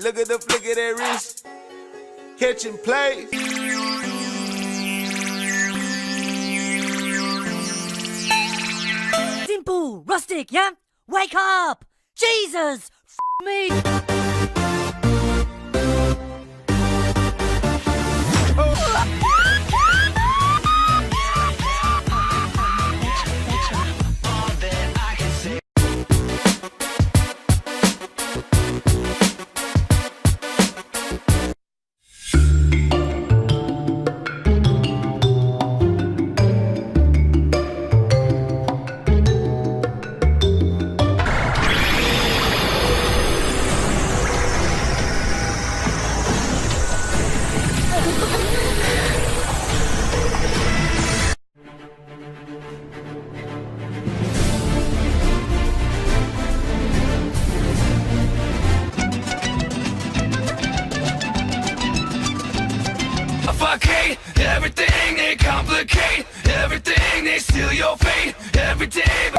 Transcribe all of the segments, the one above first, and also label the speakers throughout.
Speaker 1: Look at the flick of that wrist. Catching plays.
Speaker 2: Simple, rustic, yeah? Wake up! Jesus! Me!
Speaker 3: Suffocate everything, they complicate everything, they steal your fate every day.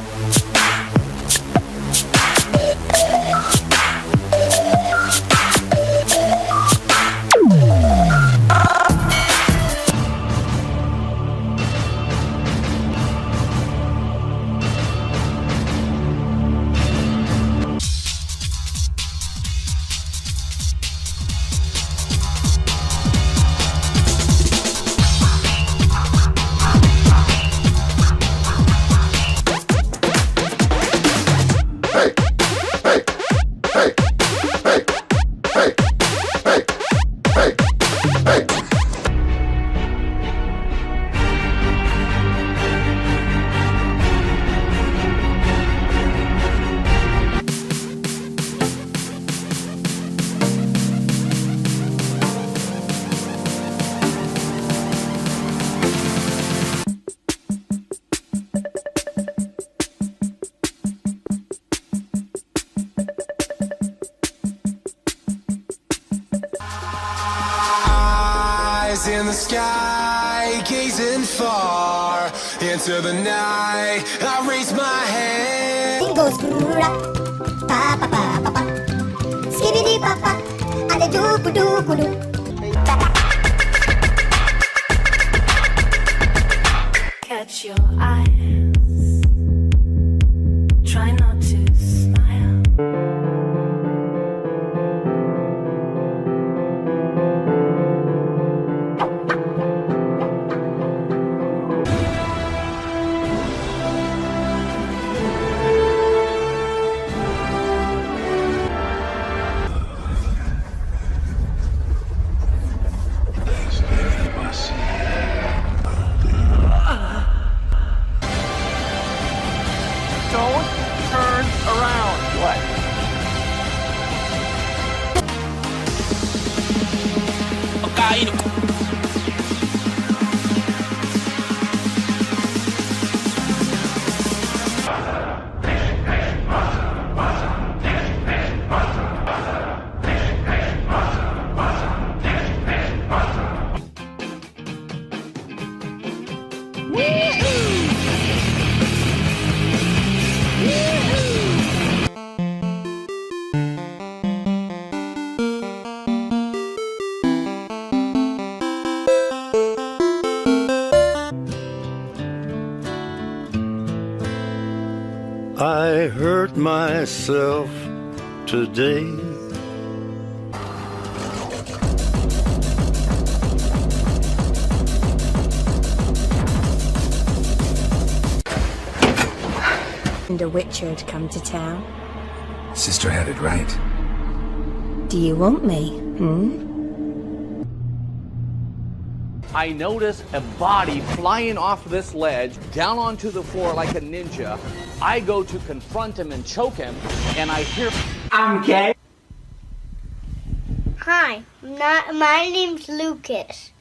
Speaker 4: In the sky, gazing far into the night, I raise my hand.
Speaker 5: It goes pa pa pa pa pa, skibidi pa pa, and the doo doo doo.
Speaker 6: Catch your eyes, try not to smile.
Speaker 7: Don't turn around. What?
Speaker 8: I hurt myself today.
Speaker 9: And a witcher had come to town.
Speaker 3: Sister had it right.
Speaker 9: Do you want me?
Speaker 7: I notice a body flying off this ledge down onto the floor like a ninja. I go to confront him and choke him, and I hear, "I'm gay."
Speaker 5: Hi, my name's Lucas.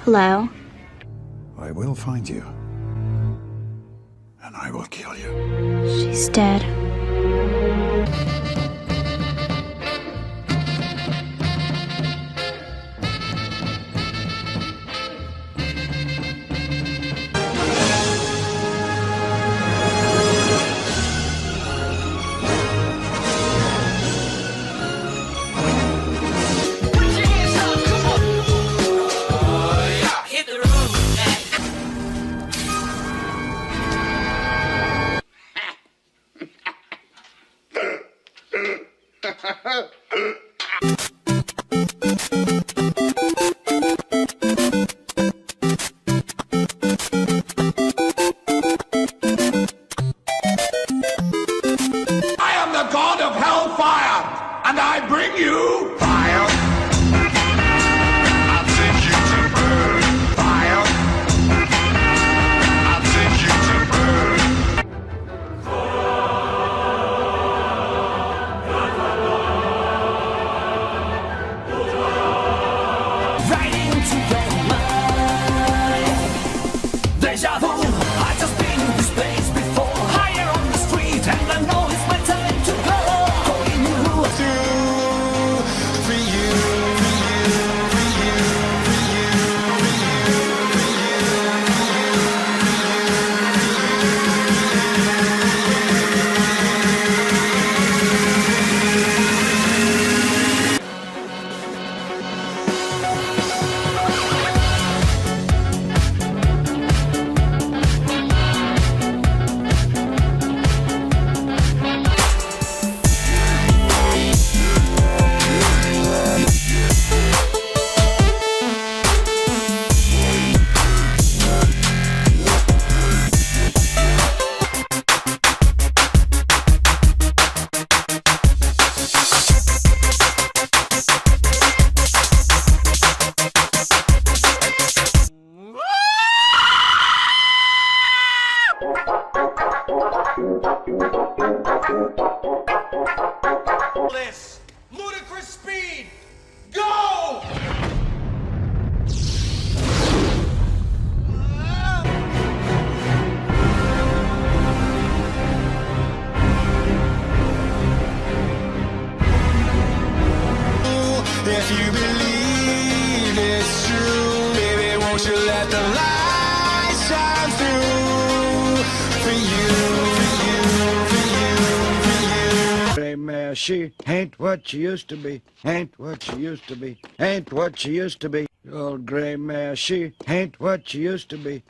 Speaker 9: Hello?
Speaker 10: I will find you. And I will kill you.
Speaker 9: She's dead.
Speaker 3: I am the god of hellfire, and I bring you fire. I'll take you to burn. Fire. I'll take you to burn. Right into your mind. Deja vu. I just been in this place before. Higher on the street, and I know it's my time to go. Calling you
Speaker 4: For you, for you, for you, for you, for
Speaker 1: This ludicrous speed. Go!
Speaker 4: If you believe it's true, baby, won't you let the light shine through? For you, for you, for you, for you.
Speaker 11: Hey, man, she ain't what she used to be. Ain't what she used to be. Ain't what she used to be. Old gray mare, she ain't what she used to be.